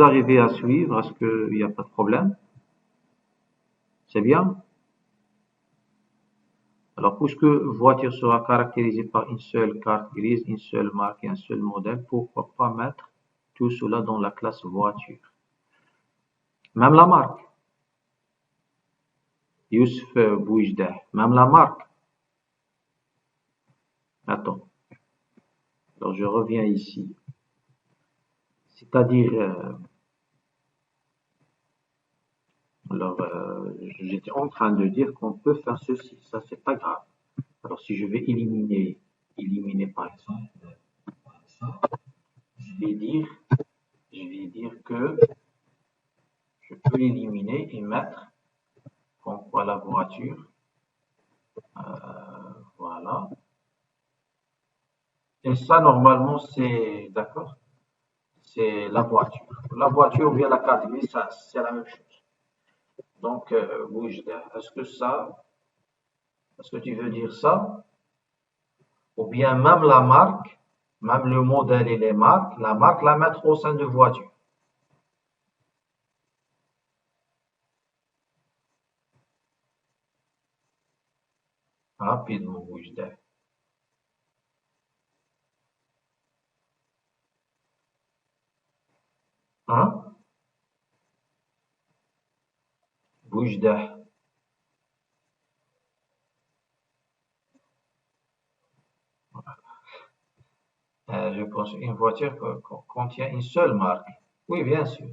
vous arrivez à suivre? Est-ce qu'il n'y a pas de problème? C'est bien? Alors, puisque voiture sera caractérisée par une seule carte grise, une seule marque et un seul modèle, pourquoi pas mettre tout cela dans la classe voiture? Même la marque. Youssef Bouijdah. Même la marque. Attends. Alors, je reviens ici. C'est-à-dire, j'étais en train de dire qu'on peut faire ceci. Ça, c'est pas grave. Alors, si je vais éliminer par exemple, ça, je vais dire que je peux éliminer et mettre comme quoi la voiture. Voilà. Et ça, normalement, c'est, d'accord, c'est la voiture. La voiture ou bien la carte grise, ça, c'est la même chose. Donc, est-ce que tu veux dire ça? Ou bien même la marque, même le modèle et les marques, la marque la mettre au sein de voiture. Rapidement, Boujdeh. Hein? Boujdeh. Je pense une voiture contient une seule marque. Oui, bien sûr.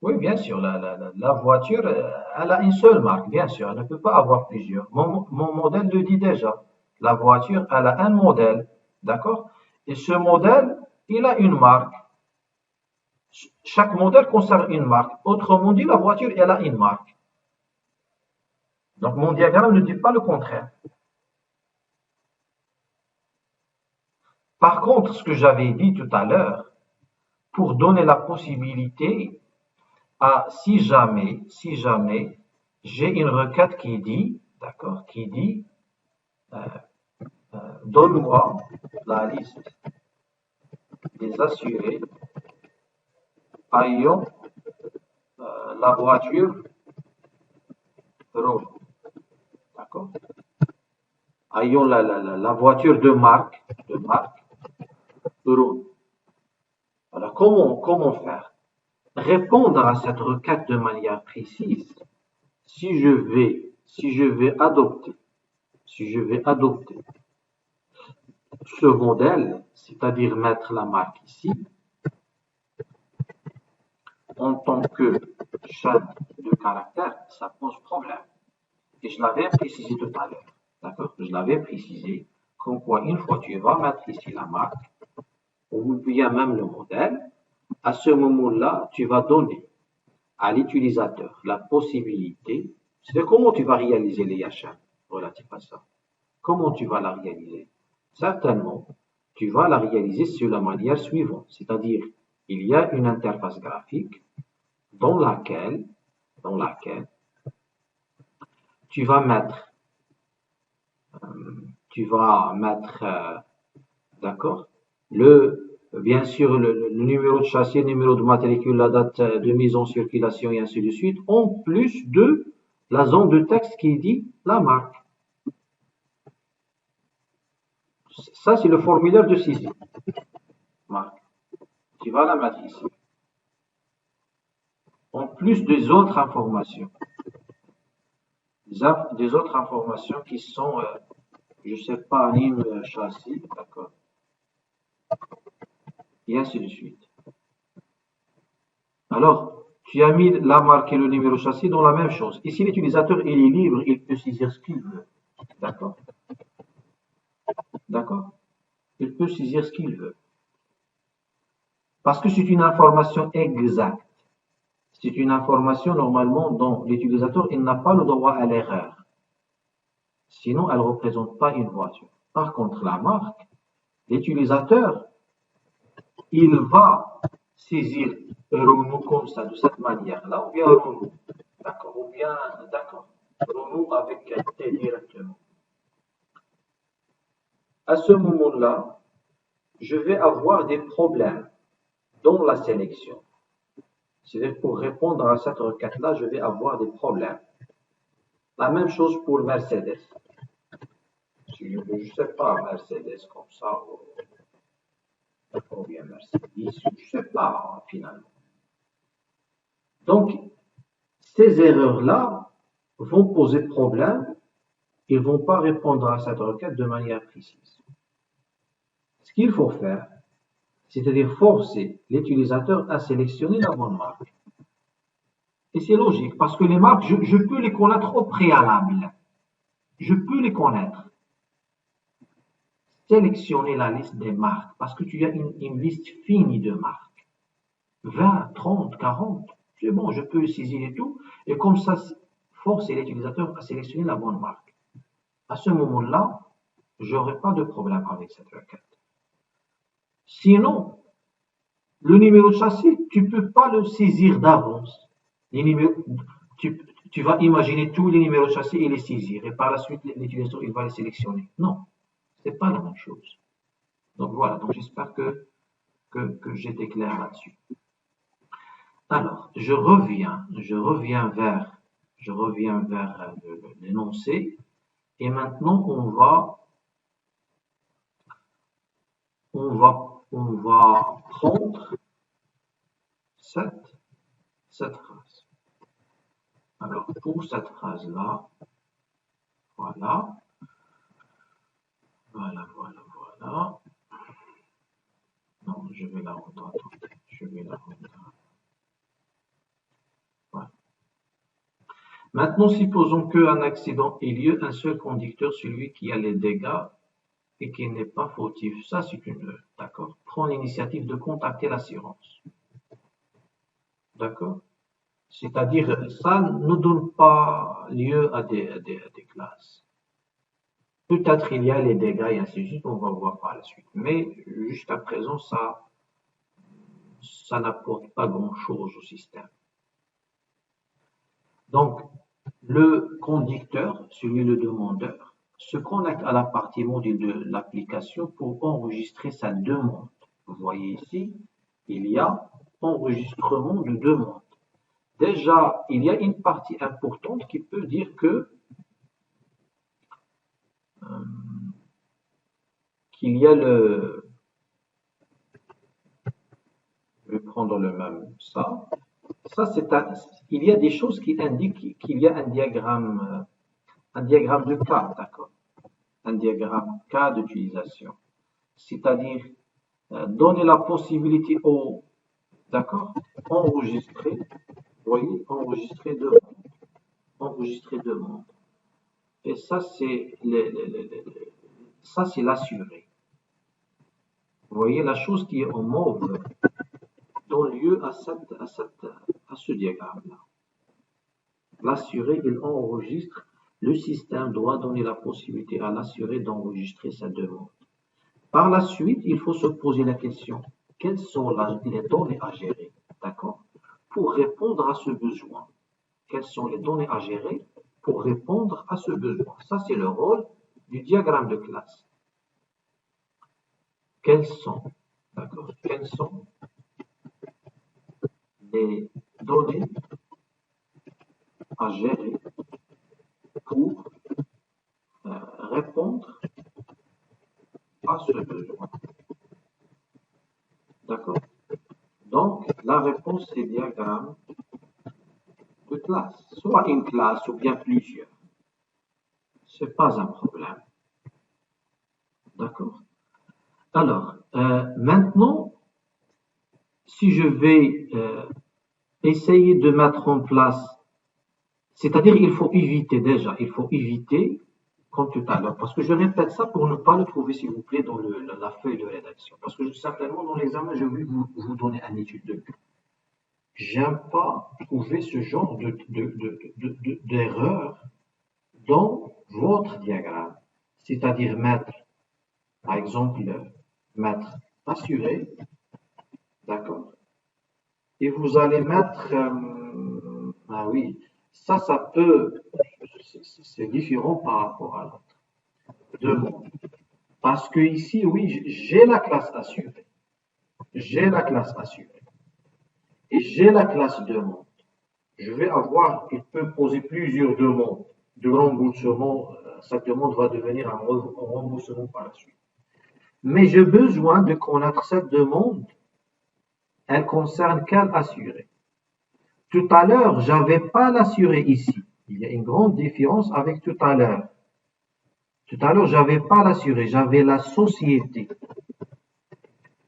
Oui, bien sûr. La voiture, elle a une seule marque, bien sûr. Elle ne peut pas avoir plusieurs. Mon modèle le dit déjà. La voiture, elle a un modèle. D'accord? Et ce modèle, il a une marque. Chaque modèle concerne une marque. Autrement dit, la voiture, elle a une marque. Donc, mon diagramme ne dit pas le contraire. Par contre, ce que j'avais dit tout à l'heure, pour donner la possibilité à, si jamais, j'ai une requête qui dit, d'accord, qui dit, donne-moi la liste des assurés ayant la voiture rouge, d'accord, ayant la voiture de marque rouge. Alors, comment faire? Répondre à cette requête de manière précise. Si je vais adopter ce modèle, c'est-à-dire mettre la marque ici, en tant que chaîne de caractère, ça pose problème. Et je l'avais précisé tout à l'heure. D'accord? Je l'avais précisé. Comme quoi, une fois tu vas mettre ici la marque, ou bien même le modèle, à ce moment-là, tu vas donner à l'utilisateur la possibilité. C'est comment tu vas réaliser les achats relatifs à ça. Comment tu vas la réaliser? Certainement, tu vas la réaliser sur la manière suivante, c'est-à-dire, il y a une interface graphique dans laquelle tu vas mettre, d'accord, bien sûr, le numéro de châssis, le numéro de matricule, la date de mise en circulation et ainsi de suite, en plus de la zone de texte qui dit la marque. Ça, c'est le formulaire de saisie. Marque. Tu vas la mettre ici. En plus des autres informations. Des autres informations qui sont, je ne sais pas, anime châssis, d'accord, et ainsi de suite. Alors, tu as mis la marque et le numéro châssis dans la même chose. Ici, l'utilisateur, il est libre, il peut saisir ce qu'il veut. D'accord? D'accord? Il peut saisir ce qu'il veut. Parce que c'est une information exacte. C'est une information, normalement, dont l'utilisateur, il n'a pas le droit à l'erreur. Sinon, elle ne représente pas une voiture. Par contre, la marque, l'utilisateur, il va saisir Renault comme ça, de cette manière-là, ou bien Renault. D'accord? Ou bien, d'accord. Renault avec un T directement. À ce moment-là, je vais avoir des problèmes. dans la sélection. C'est-à-dire pour répondre à cette requête-là, je vais avoir des problèmes. La même chose pour Mercedes. Si je veux, je ne sais pas, Mercedes comme ça, ou bien Mercedes, je ne sais pas finalement. Donc, ces erreurs-là vont poser problème, ils ne vont pas répondre à cette requête de manière précise. Ce qu'il faut faire, c'est-à-dire forcer l'utilisateur à sélectionner la bonne marque. Et c'est logique, parce que les marques, je peux les connaître au préalable. Je peux les connaître. Sélectionner la liste des marques, parce que tu as une liste finie de marques. 20, 30, 40, c'est bon, je peux saisir et tout. Et comme ça, forcer l'utilisateur à sélectionner la bonne marque. À ce moment-là, je n'aurai pas de problème avec cette requête. Sinon, le numéro de châssis, tu ne peux pas le saisir d'avance. Tu vas imaginer tous les numéros de châssis et les saisir. Et par la suite, l'utilisateur, il va les sélectionner. Non, ce n'est pas la même chose. Donc voilà, donc j'espère que j'étais clair là-dessus. Alors, je reviens vers l'énoncé. Et maintenant, on va prendre cette phrase. Alors, pour cette phrase-là, voilà. Non, je vais la rendre. Voilà. Maintenant, supposons qu'un accident ait lieu, un seul conducteur, celui qui a les dégâts et qui n'est pas fautif. Ça, c'est une... D'accord. Prend l'initiative de contacter l'assurance. D'accord. C'est-à-dire, ça ne donne pas lieu à des classes. Peut-être il y a les dégâts et ainsi de suite, on va voir par la suite. Mais jusqu'à présent, ça n'apporte pas grand-chose au système. Donc, le conducteur, celui le demandeur, se connecte à la partie mobile de l'application pour enregistrer sa demande. Vous voyez ici, il y a enregistrement de demande. Déjà, il y a une partie importante qui peut dire que qu'il y a le... Je vais prendre le même ça. Ça, il y a des choses qui indiquent qu'il y a un diagramme de cas, d'accord. Un diagramme cas d'utilisation. C'est-à-dire, donner la possibilité au, d'accord, enregistrer, vous voyez, enregistrer demande. Et ça, c'est l'assuré. Vous voyez, la chose qui est en mauve donne lieu à ce diagramme-là. L'assuré, il enregistre. Le système doit donner la possibilité à l'assuré d'enregistrer sa demande. Par la suite, il faut se poser la question, quelles sont les données à gérer, d'accord, pour répondre à ce besoin. Quelles sont les données à gérer pour répondre à ce besoin? Ça, c'est le rôle du diagramme de classe. Quelles sont les données à gérer pour répondre à ce besoin? D'accord? Donc, la réponse, c'est diagramme de classe. Soit une classe ou bien plusieurs. Ce n'est pas un problème. D'accord? Alors, maintenant, si je vais essayer de mettre en place, c'est-à-dire il faut éviter, comme tout à l'heure, parce que je répète ça pour ne pas le trouver, s'il vous plaît, dans la feuille de rédaction. Parce que certainement, dans l'examen, je vais vous donner un étude de cas. J'aime pas trouver ce genre d'erreur dans votre diagramme. C'est-à-dire mettre, par exemple, mettre assuré, d'accord? Et vous allez mettre, ah oui, ça peut, c'est différent par rapport à l'autre. Demande. Parce que ici, oui, j'ai la classe assurée. J'ai la classe assurée. et j'ai la classe demande. Il peut poser plusieurs demandes de remboursement. Cette demande va devenir un remboursement par la suite. Mais j'ai besoin de connaître cette demande. Elle concerne quel assuré? Tout à l'heure, j'avais pas l'assuré ici. Il y a une grande différence avec tout à l'heure. Tout à l'heure, j'avais pas l'assuré, j'avais la société.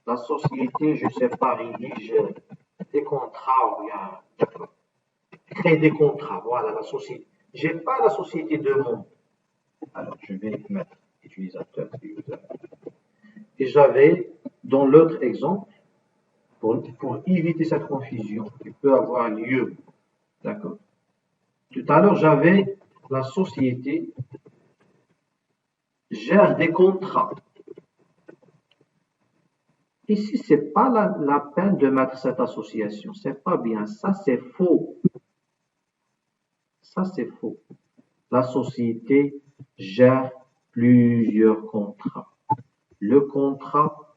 La société, je sais pas, rédige des contrats ou bien crée des contrats. Voilà, la société. J'ai pas la société demande. Alors, je vais mettre utilisateur, user. Et j'avais, dans l'autre exemple, pour éviter cette confusion qui peut avoir lieu, d'accord? Tout à l'heure, j'avais la société gère des contrats. Ici, c'est pas la peine de mettre cette association. C'est pas bien. Ça, c'est faux. Ça, c'est faux. La société gère plusieurs contrats. Le contrat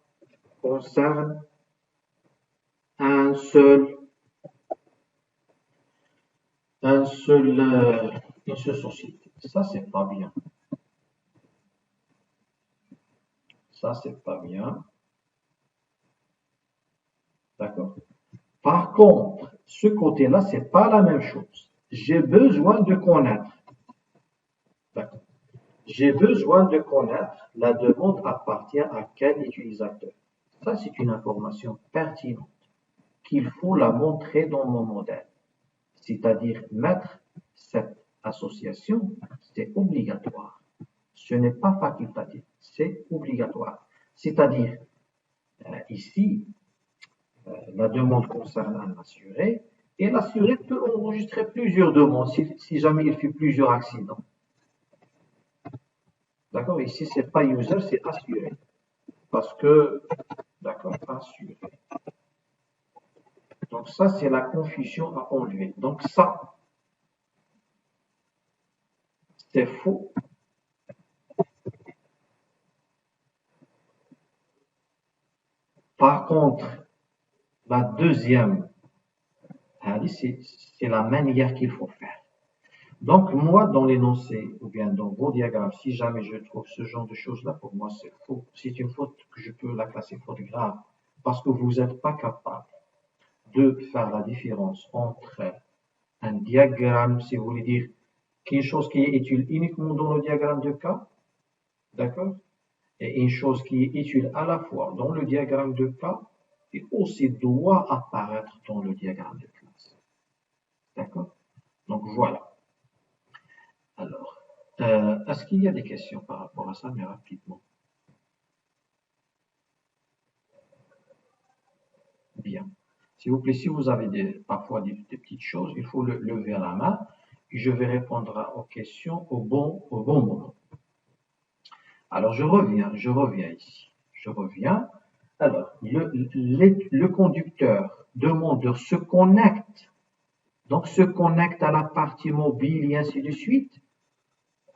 concerne une seule société. Ça, c'est pas bien. Ça, c'est pas bien. D'accord? Par contre, ce côté-là, c'est pas la même chose. J'ai besoin de connaître. D'accord? J'ai besoin de connaître la demande appartient à quel utilisateur. Ça, c'est une information pertinente qu'il faut la montrer dans mon modèle. C'est-à-dire mettre cette association, c'est obligatoire. Ce n'est pas facultatif, c'est obligatoire. C'est-à-dire, ici, la demande concerne un assuré et l'assuré peut enregistrer plusieurs demandes si jamais il fait plusieurs accidents. D'accord? Ici, c'est pas user, c'est assuré. Parce que, d'accord, assuré. Donc ça, c'est la confusion à enlever. Donc ça, c'est faux. Par contre, la deuxième, c'est la manière qu'il faut faire. Donc moi, dans l'énoncé, ou bien dans vos diagrammes, si jamais je trouve ce genre de choses-là, pour moi, c'est faux. C'est une faute que je peux la classer faute grave. Parce que vous n'êtes pas capable de faire la différence entre un diagramme, si vous voulez dire, quelque chose qui est utile uniquement dans le diagramme de cas, d'accord? Et une chose qui est utile à la fois dans le diagramme de cas et aussi doit apparaître dans le diagramme de classe. D'accord? Donc voilà. Alors, est-ce qu'il y a des questions par rapport à ça, mais rapidement? Bien. S'il vous plaît, si vous avez parfois des petites choses, il faut lever la main et je vais répondre aux questions au bon moment. Alors, je reviens ici. Je reviens. Alors, le conducteur, demandeur se connecte. Donc, se connecte à la partie mobile et ainsi de suite.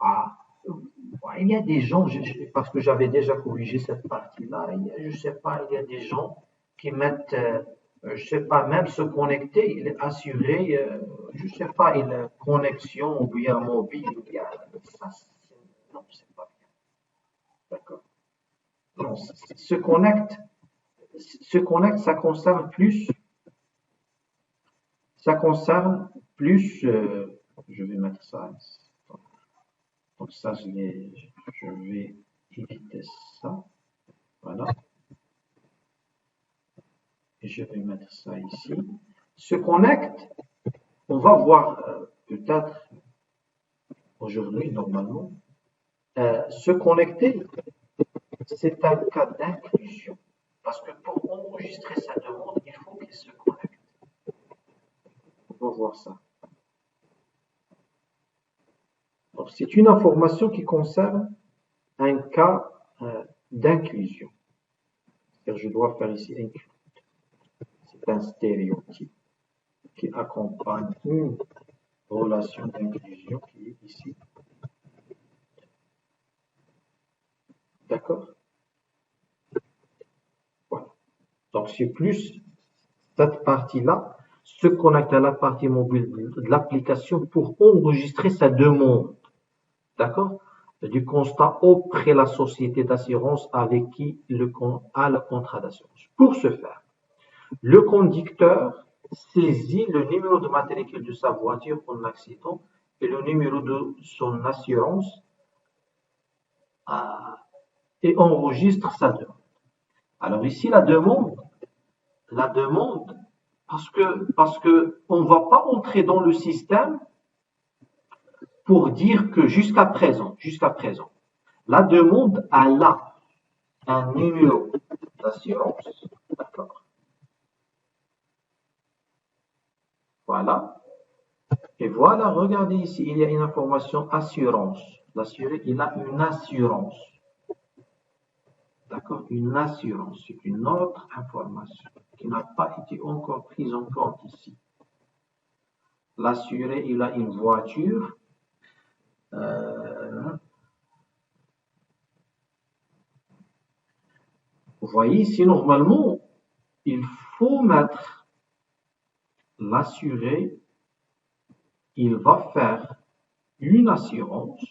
Ah, il y a des gens, parce que j'avais déjà corrigé cette partie-là, je ne sais pas, il y a des gens qui mettent, je ne sais pas, même se connecter, il est assuré, je ne sais pas, une connexion ou bien mobile, ou bien, ça, non, c'est pas bien. D'accord? Non, se connecte, ça concerne plus, je vais mettre ça ici. Donc ça, je vais éviter ça. Voilà. Et je vais mettre ça ici. Se connecte, on va voir peut-être aujourd'hui, normalement. Se connecter, c'est un cas d'inclusion. Parce que pour enregistrer sa demande, il faut qu'il se connecte. On va voir ça. Donc, c'est une information qui concerne un cas d'inclusion. Je dois faire ici include. C'est un stéréotype qui accompagne une relation d'inclusion qui est ici. D'accord? Voilà. Donc, c'est plus cette partie-là. se connecte à la partie mobile de l'application pour enregistrer sa demande. D'accord? Du constat auprès de la société d'assurance avec qui a le contrat d'assurance. Pour ce faire, le conducteur saisit le numéro de matricule de sa voiture en accident et le numéro de son assurance et enregistre sa demande. Alors ici, la demande, parce que on ne va pas entrer dans le système pour dire que jusqu'à présent, la demande a là un numéro d'assurance, d'accord? Voilà. Et voilà, regardez ici, il y a une information assurance. L'assuré, il a une assurance. D'accord? Une assurance, c'est une autre information qui n'a pas été encore prise en compte ici. L'assuré, il a une voiture. Vous voyez ici, normalement, il faut mettre l'assuré, il va faire une assurance.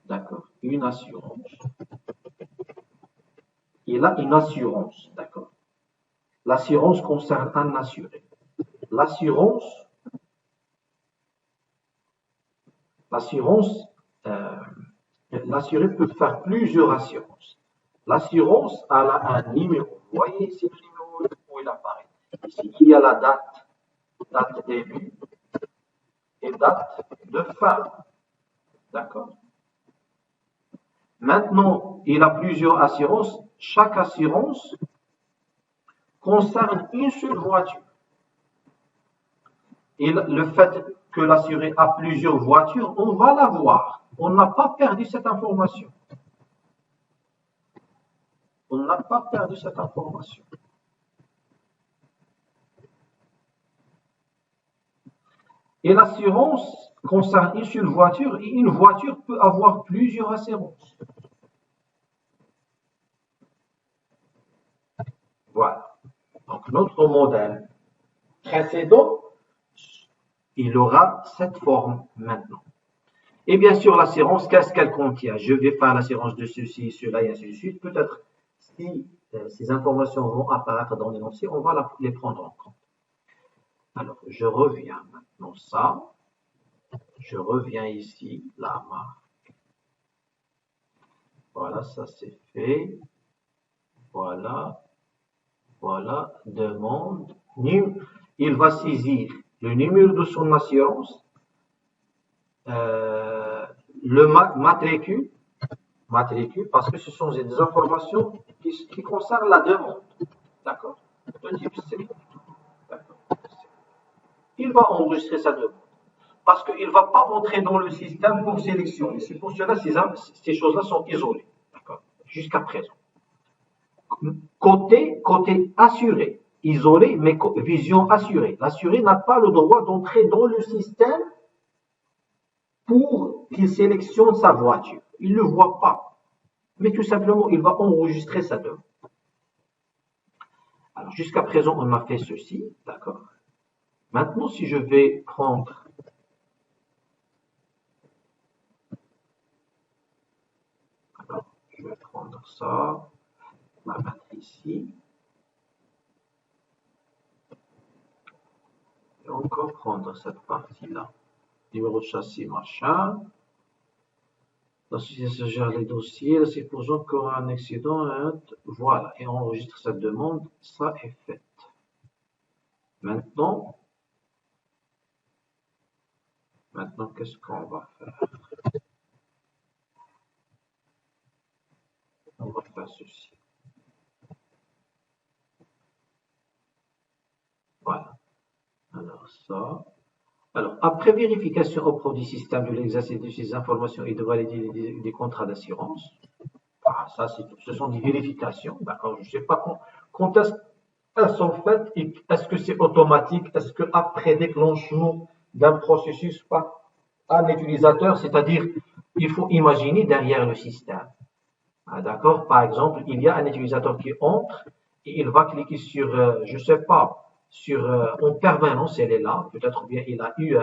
D'accord? Une assurance. Il a une assurance, d'accord? L'assurance concerne un assuré. L'assurance, l'assuré peut faire plusieurs assurances. L'assurance a un numéro. Vous voyez ici le numéro où il apparaît. Ici, il y a la date début et date de fin. D'accord? Maintenant, il a plusieurs assurances. Chaque assurance concerne une seule voiture. Et le fait que l'assuré a plusieurs voitures, on va la voir. On n'a pas perdu cette information. On n'a pas perdu cette information. Et l'assurance concerne une seule voiture et une voiture peut avoir plusieurs assurances. Voilà. Donc notre modèle précédent, il aura cette forme maintenant. Et bien sûr, l'assurance, qu'est-ce qu'elle contient? Je vais faire l'assurance de ceci, cela et ainsi de suite. Peut-être si ces informations vont apparaître dans l'énoncé, on va les prendre en compte. Alors, je reviens maintenant ça. Je reviens ici, la marque. Voilà, ça c'est fait. Voilà. Voilà, demande. Il va saisir le numéro de son assurance, le matricule, parce que ce sont des informations qui concernent la demande. D'accord? De type C. Il va enregistrer sa demande. Parce qu'il ne va pas entrer dans le système pour sélectionner. C'est pour cela que ces choses-là sont isolées. D'accord? Jusqu'à présent. Côté assuré, isolé, mais vision assurée. L'assuré n'a pas le droit d'entrer dans le système pour qu'il sélectionne sa voiture. Il ne le voit pas. Mais tout simplement, il va enregistrer sa demande. Alors, jusqu'à présent, on a fait ceci. D'accord? Maintenant, si je vais prendre je vais prendre ça, la mettre ici. Et encore prendre cette partie-là. Numéro de châssis, machin. La société gère les dossiers. Supposons qu'il y aura un accident. Voilà. Et on enregistre cette demande. Ça est fait. Maintenant, qu'est-ce qu'on va faire? On va faire ceci. Voilà. Alors ça. Alors, après vérification auprès du système de l'exercice de ces informations et de valider des contrats d'assurance, ça, ce sont des vérifications, d'accord? Je ne sais pas quand est-ce qu'elles sont faites et est-ce que c'est automatique, est-ce qu'après déclenchement d'un processus par un utilisateur, c'est-à-dire, il faut imaginer derrière le système. D'accord? Par exemple, il y a un utilisateur qui entre et il va cliquer sur, je ne sais pas, sur en permanence, elle est là. Peut-être bien il a eu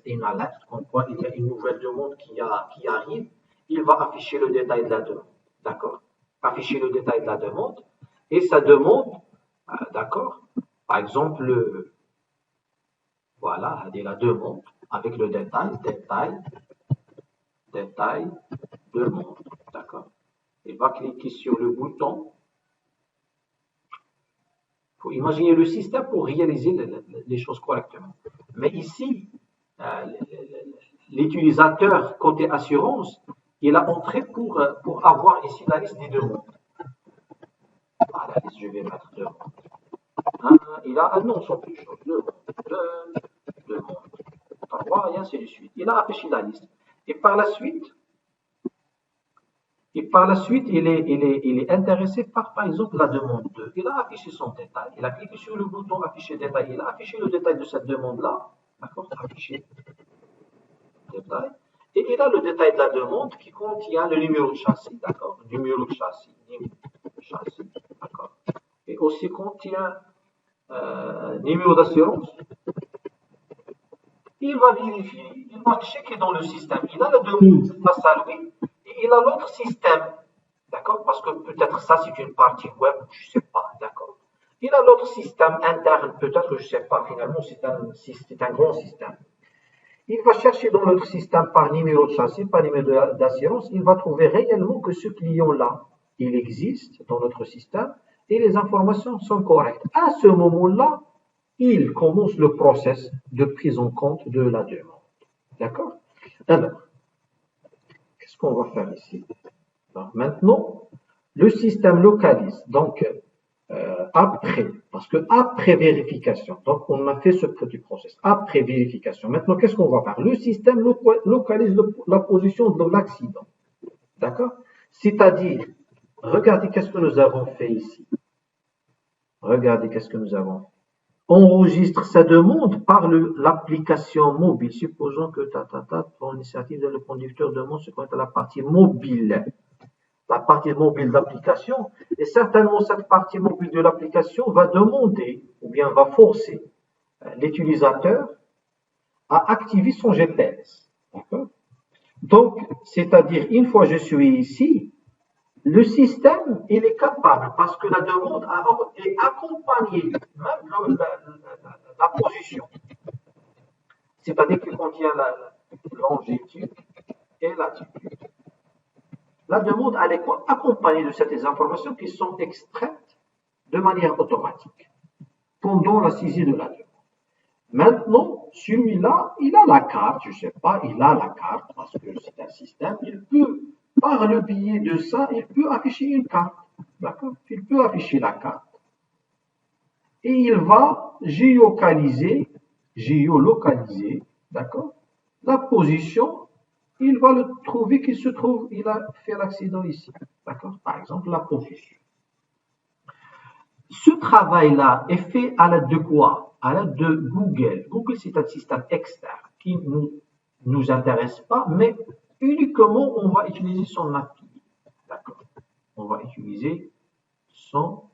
une alerte, comme quoi il y a une nouvelle demande qui arrive. Il va afficher le détail de la demande. D'accord? Afficher le détail de la demande. Et sa demande, d'accord? Par exemple, voilà, il la demande avec le détail, demande. D'accord? Il va cliquer sur le bouton. Il faut imaginer le système pour réaliser les choses correctement. Mais ici, l'utilisateur côté assurance, il a entré pour avoir ici la liste des demandes. Voilà, je vais mettre demande. Il a un nom sans plus chose. Demande. 3, et ainsi de suite. Il a affiché la liste. Et par la suite, il est intéressé par exemple, la demande 2. Il a affiché son détail. Il a cliqué sur le bouton afficher détail. Il a affiché le détail de cette demande-là. D'accord? Afficher détail. Et il a le détail de la demande qui contient le numéro de châssis. D'accord? Numéro de châssis. D'accord? Et aussi contient numéro d'assurance. Il va vérifier, il va checker dans le système. Il a la demande face à lui et il a l'autre système. D'accord? Parce que peut-être ça, c'est une partie web, je ne sais pas. D'accord? Il a l'autre système interne, peut-être, je ne sais pas. Finalement, c'est un grand système. Il va chercher dans notre système par numéro de châssis, par numéro d'assurance. Il va trouver réellement que ce client-là, il existe dans notre système et les informations sont correctes. À ce moment-là, il commence le process de prise en compte de la demande. D'accord? Alors, qu'est-ce qu'on va faire ici? Donc, maintenant, le système localise. Donc, après, parce que après vérification, donc on a fait ce petit process, après vérification, maintenant qu'est-ce qu'on va faire? Le système localise la position de l'accident. D'accord? C'est-à-dire, regardez qu'est-ce que nous avons fait ici. Regardez qu'est-ce que nous avons fait. Enregistre sa demande par l'application mobile. Supposons que ton initiative de le conducteur demande ce qu'on appelle la partie mobile. La partie mobile d'application, et certainement cette partie mobile de l'application va demander ou bien va forcer l'utilisateur à activer son GPS. Donc, c'est-à-dire, une fois je suis ici, le système, il est capable, parce que la demande est accompagnée, même la position, c'est-à-dire qu'il contient la longitude et latitude. La demande, elle est accompagnée de ces informations qui sont extraites de manière automatique pendant la saisie de la demande. Maintenant, celui-là, il a la carte, je ne sais pas, il a la carte parce que c'est un système, il peut, par le biais de ça, il peut afficher une carte. D'accord? Il peut afficher la carte. Et il va géolocaliser, d'accord, la position. Il va le trouver qu'il se trouve, il a fait l'accident ici. D'accord? Par exemple, la position. Ce travail-là est fait à l'aide de quoi? À l'aide de Google. Google, c'est un système externe qui ne nous intéresse pas, mais uniquement on va utiliser son API. D'accord? On va utiliser son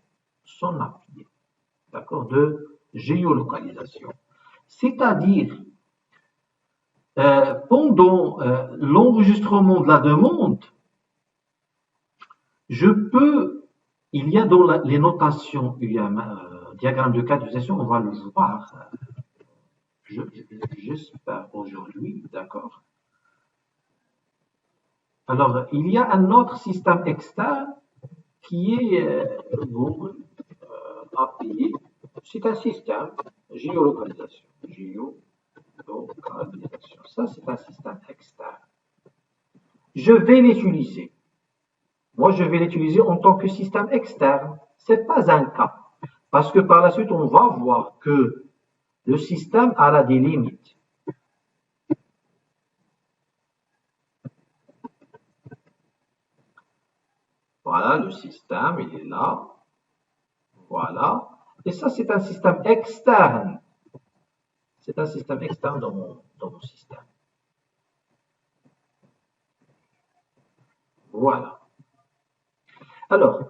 API. D'accord? De géolocalisation. C'est-à-dire, pendant l'enregistrement de la demande, il y a dans les notations, il y a un diagramme de cas d'utilisation, on va le voir, j'espère aujourd'hui, d'accord. Alors, il y a un autre système externe qui est Google API, c'est un système géolocalisation. Ça, c'est un système externe. Je vais l'utiliser. Moi, je vais l'utiliser en tant que système externe. Ce n'est pas un cas. Parce que par la suite, on va voir que le système a des limites. Voilà, le système, il est là. Voilà. Et ça, c'est un système externe. C'est un système externe dans mon système. Voilà. Alors,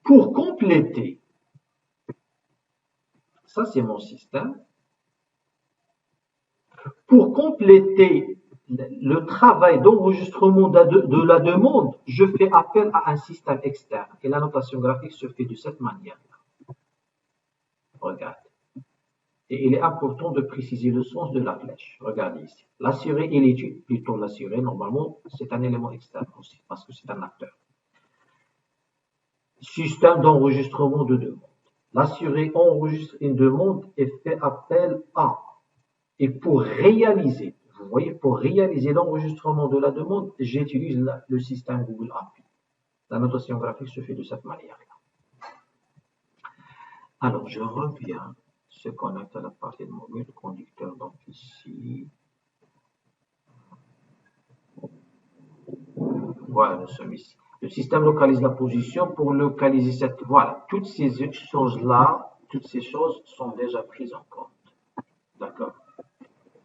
pour compléter Ça, c'est mon système. Pour compléter le travail d'enregistrement de la demande, je fais appel à un système externe. Et la notation graphique se fait de cette manière-là. Regarde. Et il est important de préciser le sens de la flèche. Regardez ici. L'assuré et l'étude. Plutôt l'assuré, normalement, c'est un élément externe aussi, parce que c'est un acteur. Système d'enregistrement de demande. L'assuré enregistre une demande et fait appel à. Et pour réaliser, vous voyez, pour réaliser l'enregistrement de la demande, j'utilise le système Google API. La notation graphique se fait de cette manière-là. Alors, je reviens, se connecte à la partie de mobile, conducteur, donc ici. Voilà, nous sommes ici. Le système localise la position pour localiser cette. Voilà, toutes ces choses-là, toutes ces choses sont déjà prises en compte. D'accord?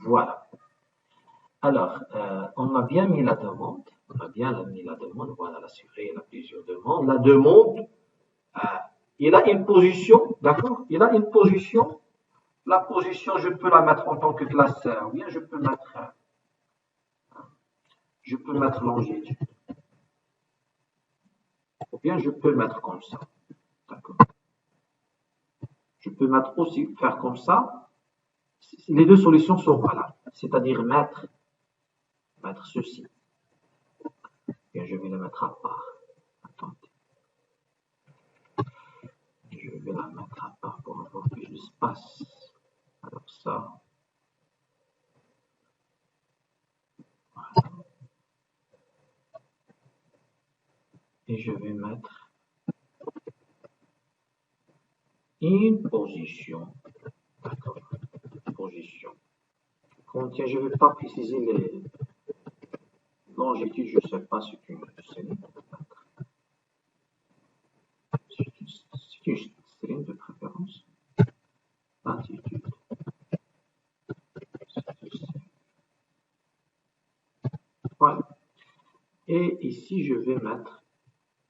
Voilà. Alors, on a bien mis la demande. On a bien mis la demande. Voilà, l'assuré, il a plusieurs demandes. La demande, il a une position, d'accord? Il a une position. La position, je peux la mettre en tant que classeur. Ou bien je peux mettre longitude. Ou bien je peux mettre comme ça. D'accord? Je peux mettre aussi, faire comme ça. Les deux solutions sont valables. C'est-à-dire mettre ceci. Et je vais le mettre à part. Attendez. Je vais la mettre à part pour avoir plus d'espace. Alors ça. Voilà. Et je vais mettre une position. D'accord. Position. Tiens, je ne vais pas préciser les longitudes, je ne sais pas ce que c'est. C'est une string de préférence. Latitude. Voilà. Et ici, je vais mettre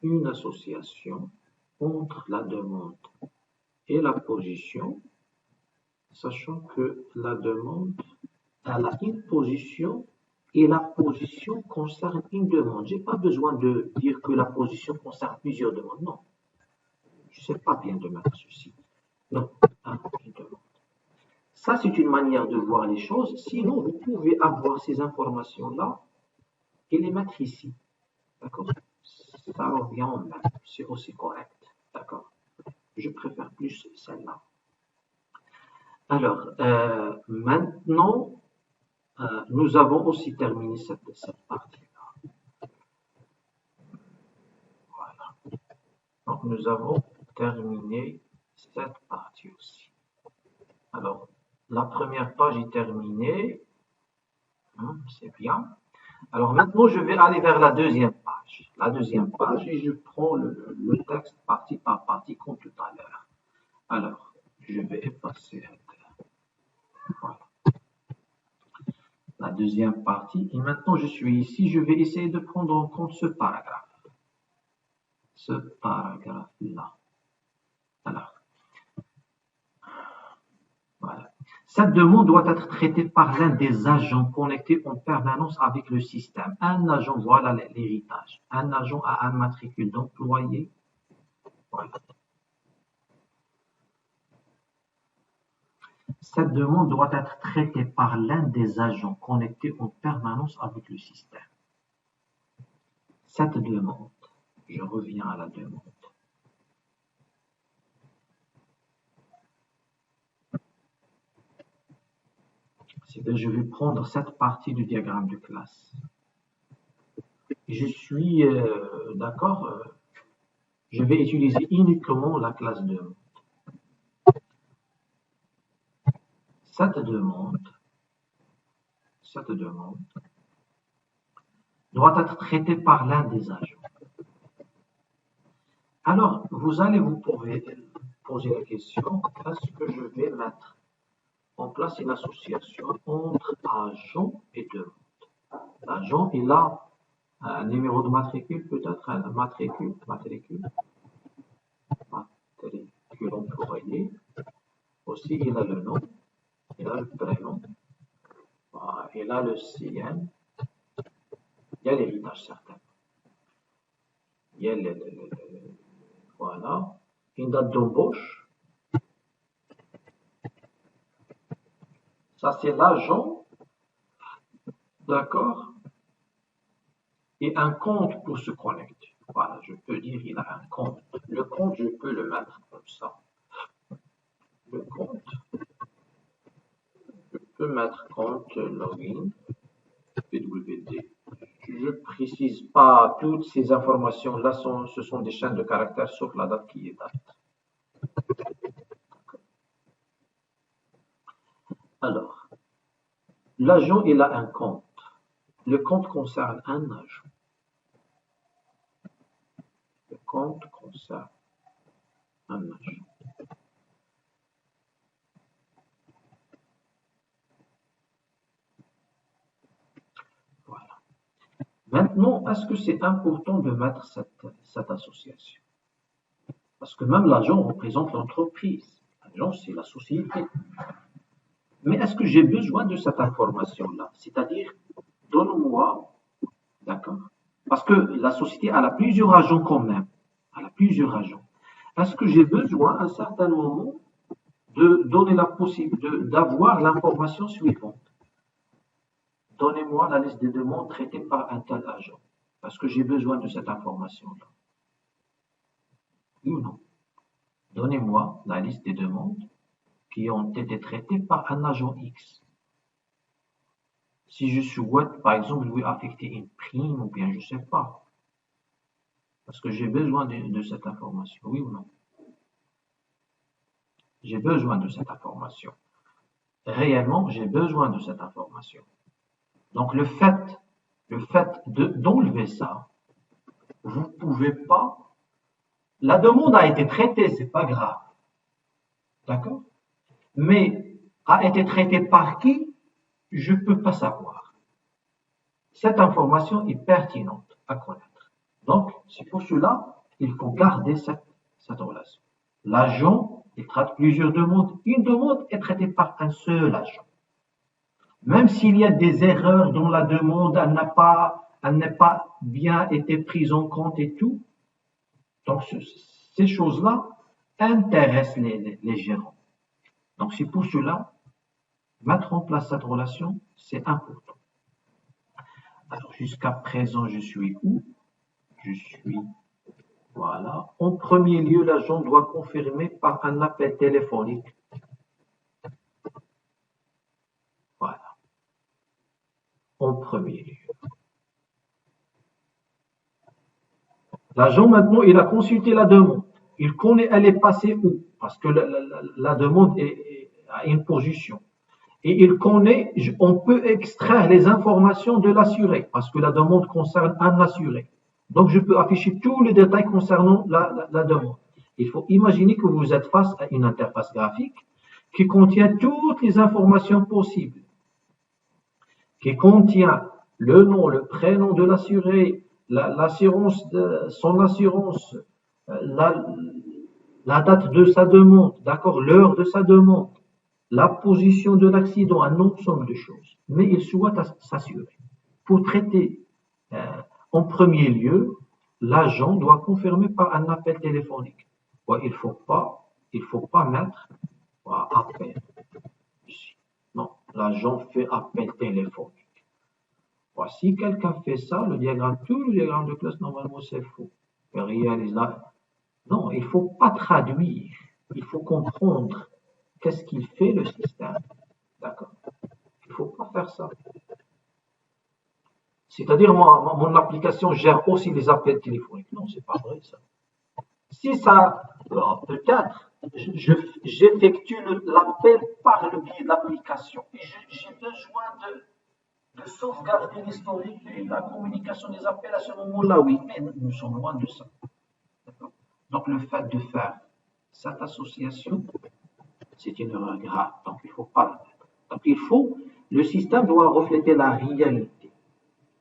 une association entre la demande et la position, sachant que la demande elle a une position et la position concerne une demande. Je n'ai pas besoin de dire que la position concerne plusieurs demandes. Non. Je ne sais pas bien de mettre ceci. Non, une demande. Ça, c'est une manière de voir les choses. Sinon, vous pouvez avoir ces informations-là et les mettre ici. D'accord? Ça revient en même. C'est aussi correct. D'accord? Je préfère plus celle-là. Alors, maintenant, nous avons aussi terminé cette partie-là. Voilà. Donc, nous avons terminé cette partie aussi. Alors, la première page est terminée. C'est bien. Alors, maintenant, je vais aller vers la deuxième page. La deuxième page, et je prends le texte partie par partie comme tout à l'heure. Alors, je vais effacer. Voilà. La deuxième partie. Et maintenant, je suis ici. Je vais essayer de prendre en compte ce paragraphe. Ce paragraphe-là. Alors, voilà. Cette demande doit être traitée par l'un des agents connectés en permanence avec le système. Un agent, voilà l'héritage. Un agent a un matricule d'employé. Voilà. Cette demande doit être traitée par l'un des agents connectés en permanence avec le système. Cette demande, je reviens à la demande. Je vais prendre cette partie du diagramme de classe. Je suis d'accord, je vais utiliser uniquement la classe demande. Cette demande doit être traitée par l'un des agents. Alors, vous allez vous poser la question, est-ce que je vais mettre en place une association entre agent et demande? L'agent, il a un numéro de matricule, peut-être un matricule employé, au aussi, il a le nom, il a le prénom, voilà, il a le CN, il y a l'héritage certain. Il y a voilà, une date d'embauche. Ça, c'est l'agent, d'accord, et un compte pour se connecter. Voilà, je peux dire il a un compte. Le compte, je peux le mettre comme ça. Le compte, je peux mettre compte login, PWD. Je ne précise pas toutes ces informations-là, ce sont des chaînes de caractères sauf la date qui est date. Alors, l'agent, il a un compte. Le compte concerne un agent. Le compte concerne un agent. Voilà. Maintenant, est-ce que c'est important de mettre cette association? Parce que même l'agent représente l'entreprise. L'agent, c'est la société. Mais est-ce que j'ai besoin de cette information-là? C'est-à-dire, donne-moi, d'accord? Parce que la société, elle a plusieurs agents quand même. Elle a plusieurs agents. Est-ce que j'ai besoin, à un certain moment, de donner la possibilité d'avoir l'information suivante? Donnez-moi la liste des demandes traitées par un tel agent. Parce que j'ai besoin de cette information-là. Oui ou non? Donnez-moi la liste des demandes qui ont été traitées par un agent X. Si je souhaite, par exemple, lui affecter une prime ou bien je ne sais pas. Parce que j'ai besoin de cette information, oui ou non? J'ai besoin de cette information. Réellement, j'ai besoin de cette information. Donc, le fait d'enlever ça, vous ne pouvez pas. La demande a été traitée, c'est pas grave. D'accord? Mais a été traitée par qui? Je ne peux pas savoir. Cette information est pertinente à connaître. Donc, c'est pour cela qu'il faut garder cette relation. L'agent, il traite plusieurs demandes. Une demande est traitée par un seul agent. Même s'il y a des erreurs dans la demande, elle n'a pas bien été prise en compte et tout. Donc, ces choses-là intéressent les gérants. Donc, c'est pour cela, mettre en place cette relation, c'est important. Alors, jusqu'à présent, je suis où? Je suis, voilà. En premier lieu, l'agent doit confirmer par un appel téléphonique. Voilà. En premier lieu. L'agent, maintenant, il a consulté la demande. Il connaît, elle est passée où? Parce que la demande a une position. Et il connaît, on peut extraire les informations de l'assuré, parce que la demande concerne un assuré. Donc, je peux afficher tous les détails concernant la demande. Il faut imaginer que vous êtes face à une interface graphique qui contient toutes les informations possibles, qui contient le nom, le prénom de l'assuré, l'assurance, son assurance, la date de sa demande, d'accord, l'heure de sa demande, la position de l'accident, un ensemble de choses. Mais il souhaite s'assurer. Pour traiter en premier lieu, l'agent doit confirmer par un appel téléphonique. Ouais, il faut pas mettre appel ici. Non, l'agent fait appel téléphonique. Si quelqu'un fait ça, tout le diagramme de classe, normalement, c'est faux. Non, il ne faut pas traduire. Il faut comprendre qu'est-ce qu'il fait le système. D'accord? Il ne faut pas faire ça. C'est-à-dire, mon application gère aussi les appels téléphoniques. Non, c'est pas vrai ça. Si ça, peut-être, j'effectue l'appel par le biais de l'application. Et j'ai besoin de sauvegarder l'historique et la communication des appels à ce moment-là, oui, mais nous sommes loin de ça. Donc, le fait de faire cette association, c'est une erreur grave, donc il ne faut pas la mettre. Donc, le système doit refléter la réalité.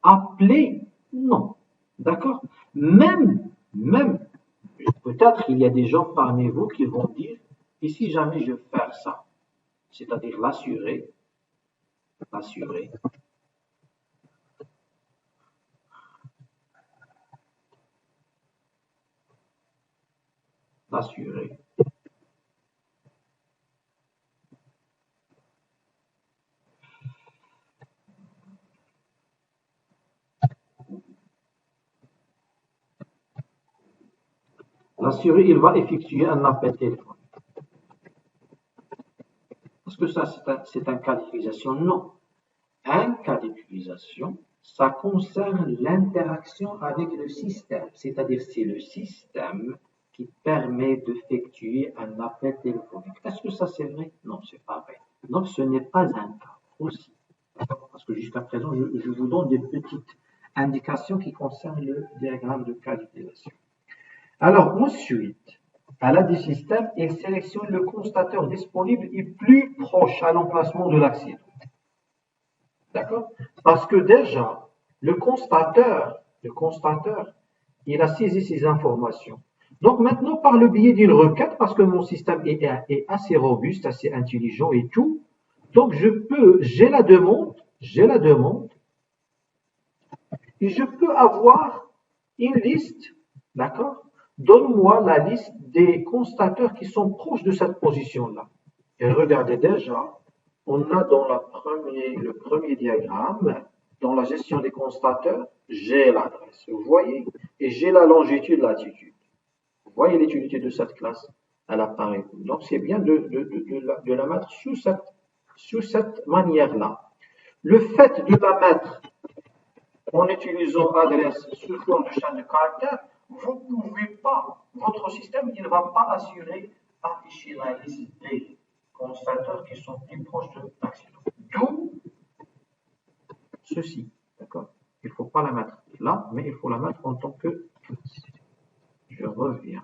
Appeler, non. D'accord? Même, peut-être il y a des gens parmi vous qui vont dire, et si jamais je vais faire ça, c'est-à-dire l'assuré, l'assuré, l'assuré. L'assuré, il va effectuer un appel téléphonique. Est-ce que ça, c'est un cas d'utilisation? Non. Un cas d'utilisation, ça concerne l'interaction avec le système. C'est-à-dire, c'est le système qui permet d'effectuer un appel téléphonique. Est-ce que ça, c'est vrai? Non, c'est pas vrai. Donc, ce n'est pas un cas aussi. Parce que jusqu'à présent, je vous donne des petites indications qui concernent le diagramme de cas d'utilisation. Alors, ensuite, à l'aide du système, il sélectionne le constateur disponible et plus proche à l'emplacement de l'accident. D'accord? Parce que déjà, le constateur, il a saisi ces informations. Donc maintenant, par le biais d'une requête, parce que mon système est assez robuste, assez intelligent et tout, donc j'ai la demande, et je peux avoir une liste, d'accord? Donne-moi la liste des constateurs qui sont proches de cette position-là. Et regardez déjà, on a dans le premier diagramme, dans la gestion des constateurs, j'ai l'adresse, vous voyez, et j'ai la longitude, latitude. Vous voyez l'utilité de cette classe, elle apparaît. Donc c'est bien de la mettre sous cette manière-là. Le fait de la mettre en utilisant adresse sous forme de chaîne de caractères, vous ne pouvez pas, votre système il ne va pas assurer afficher la liste des constateurs qui sont plus proches de l'accident. D'où ceci, d'accord? Il ne faut pas la mettre là, mais il faut la mettre en tant que classe. Je reviens.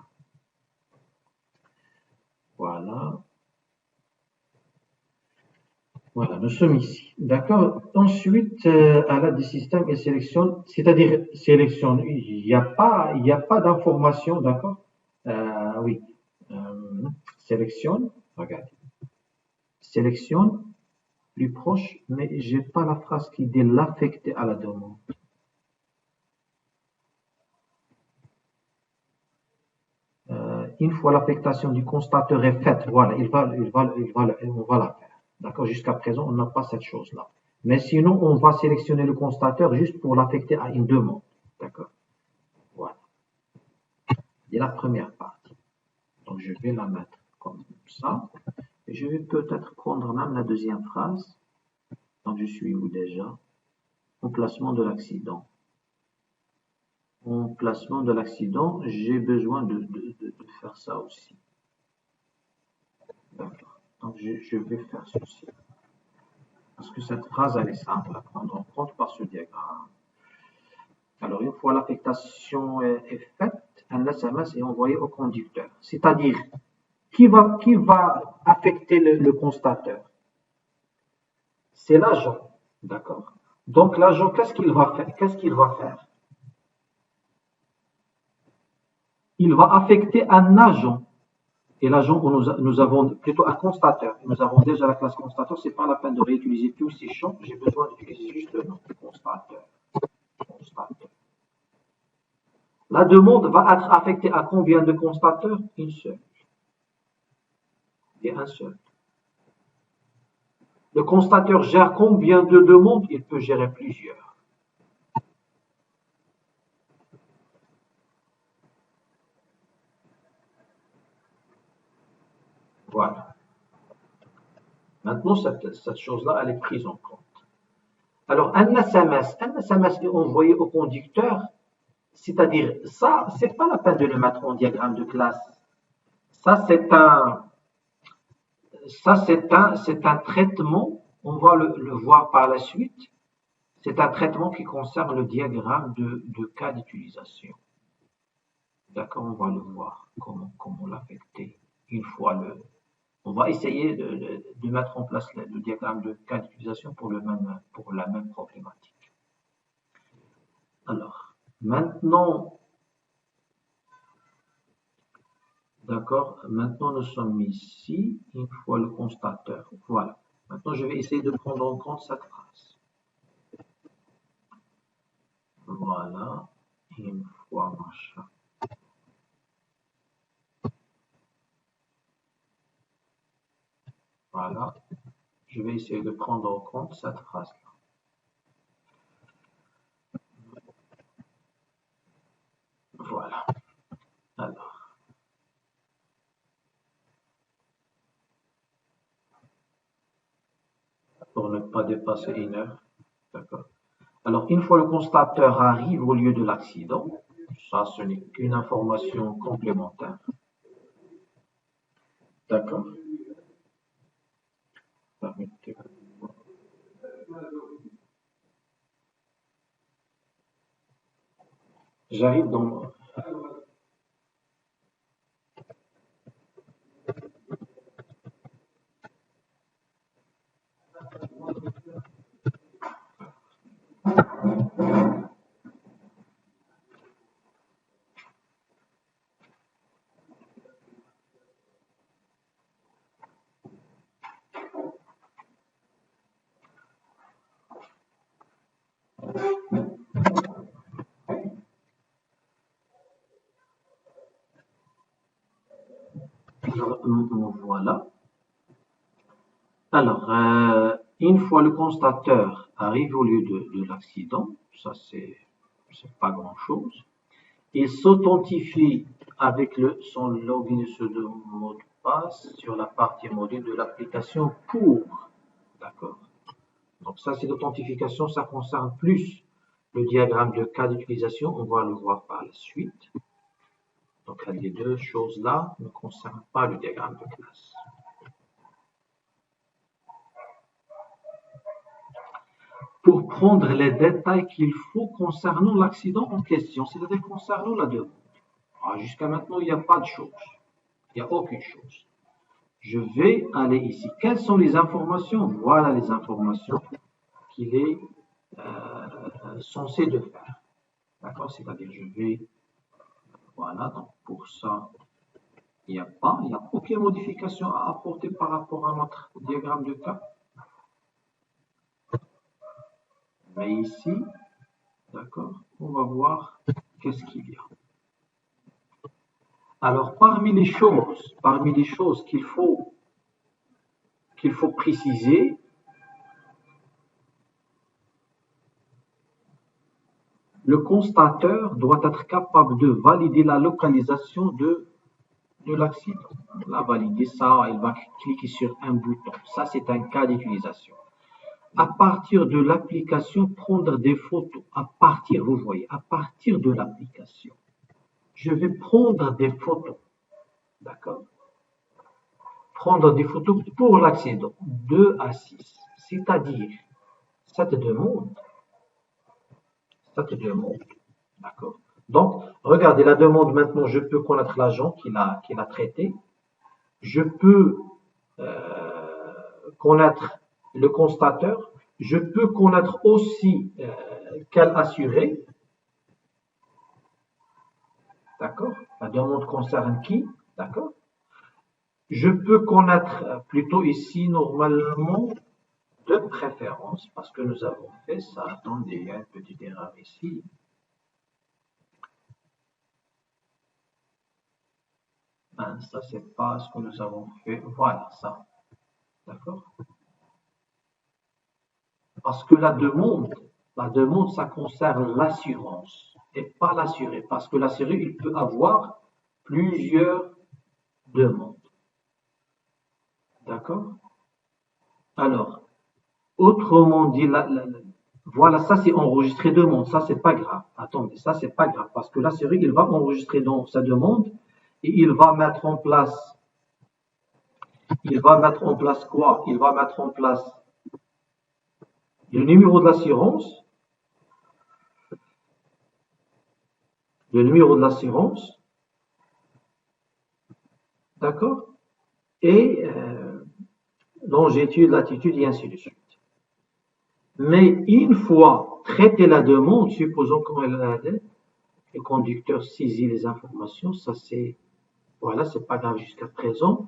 Voilà. Voilà, nous sommes ici. D'accord. Ensuite, à l'aide du système, il sélectionne, c'est-à-dire sélectionne, il n'y a pas d'information, d'accord? Oui. Sélectionne, regardez. Sélectionne plus proche, mais j'ai pas la phrase qui dit l'affecter à la demande. Une fois l'affectation du constateur est faite, voilà, on va la faire. D'accord? Jusqu'à présent, on n'a pas cette chose-là. Mais sinon, on va sélectionner le constateur juste pour l'affecter à une demande. D'accord? Voilà. C'est la première partie. Donc, je vais la mettre comme ça. Et je vais peut-être prendre même la deuxième phrase. Donc, je suis où déjà? Emplacement de l'accident. Emplacement de l'accident, j'ai besoin de faire ça aussi. D'accord. Donc, je vais faire ceci. Parce que cette phrase, elle est simple à prendre en compte par ce diagramme. Alors, une fois l'affectation est faite, un SMS est envoyé au conducteur. C'est-à-dire, qui va affecter le constateur? C'est l'agent. D'accord? Donc, l'agent, qu'est-ce qu'il va faire? Il va affecter un agent. Et l'agent, nous avons plutôt un constateur. Nous avons déjà la classe constateur. Ce n'est pas la peine de réutiliser tous ces champs. J'ai besoin d'utiliser juste le nom. Constateur. La demande va être affectée à combien de constateurs? Une seule. Et un seul. Le constateur gère combien de demandes? Il peut gérer plusieurs. Voilà. Maintenant, cette chose-là, elle est prise en compte. Alors, un SMS est envoyé au conducteur, c'est-à-dire, ça, c'est pas la peine de le mettre en diagramme de classe. Ça, c'est un traitement, on va le voir par la suite, c'est un traitement qui concerne le diagramme de cas d'utilisation. D'accord, on va le voir, comment l'affecter une fois on va essayer de mettre en place le diagramme de cas d'utilisation pour la même problématique. Alors, maintenant, D'accord? Maintenant, nous sommes ici, une fois le constateur. Voilà. Maintenant, je vais essayer de prendre en compte cette phrase. Voilà. Une fois machin. Voilà. Je vais essayer de prendre en compte cette phrase-là. Voilà. Alors. Pour ne pas dépasser 1 heure. D'accord. Alors, une fois le constateur arrive au lieu de l'accident, ça, ce n'est qu'une information complémentaire. D'accord. J'arrive dans... Voilà. Alors, une fois le constateur arrive au lieu de l'accident, ça c'est pas grand-chose, il s'authentifie avec son login et son mot de passe sur la partie module de l'application pour. D'accord. Donc ça c'est l'authentification, ça concerne plus le diagramme de cas d'utilisation, on va le voir par la suite. Donc les deux choses-là ne concernent pas le diagramme de classe. Pour prendre les détails qu'il faut concernant l'accident en question, c'est-à-dire concernant la demande. Jusqu'à maintenant, il n'y a pas de chose. Il n'y a aucune chose. Je vais aller ici. Quelles sont les informations? Voilà les informations qu'il est censé de faire. D'accord? C'est-à-dire, je vais... Voilà, donc pour ça, il n'y a aucune modification à apporter par rapport à notre diagramme de cas. Mais ici, d'accord, on va voir qu'est-ce qu'il y a. Alors, parmi les choses qu'il faut préciser, le constateur doit être capable de valider la localisation de l'accident. La valider, ça, il va cliquer sur un bouton. Ça, c'est un cas d'utilisation. À partir de l'application, prendre des photos. Vous voyez, à partir de l'application, je vais prendre des photos. D'accord? Prendre des photos pour l'accident, 2 à 6. C'est-à-dire, cette demande, d'accord? Donc, regardez la demande maintenant, je peux connaître l'agent qui l'a traité. Je peux connaître le constateur. Je peux connaître aussi quel assuré. D'accord? La demande concerne qui? D'accord? Je peux connaître plutôt ici, normalement, de préférence, parce que nous avons fait ça. Attendez, il y a une petite erreur ici. Ça, c'est pas ce que nous avons fait. Voilà, ça. D'accord? Parce que la demande, ça concerne l'assurance et pas l'assuré. Parce que l'assuré, il peut avoir plusieurs demandes. D'accord? Alors, autrement dit, voilà, ça c'est enregistré demande. Ça, c'est pas grave. Attendez, ça, c'est pas grave. Parce que l'assuré, il va enregistrer dans sa demande et il va mettre en place. Il va mettre en place quoi? Il va mettre en place le numéro de l'assurance. Le numéro de l'assurance. D'accord? Et longitude, latitude et ainsi de suite. Mais une fois traité la demande, supposons qu'on le conducteur saisit les informations, ça c'est Voilà, c'est pas grave jusqu'à présent.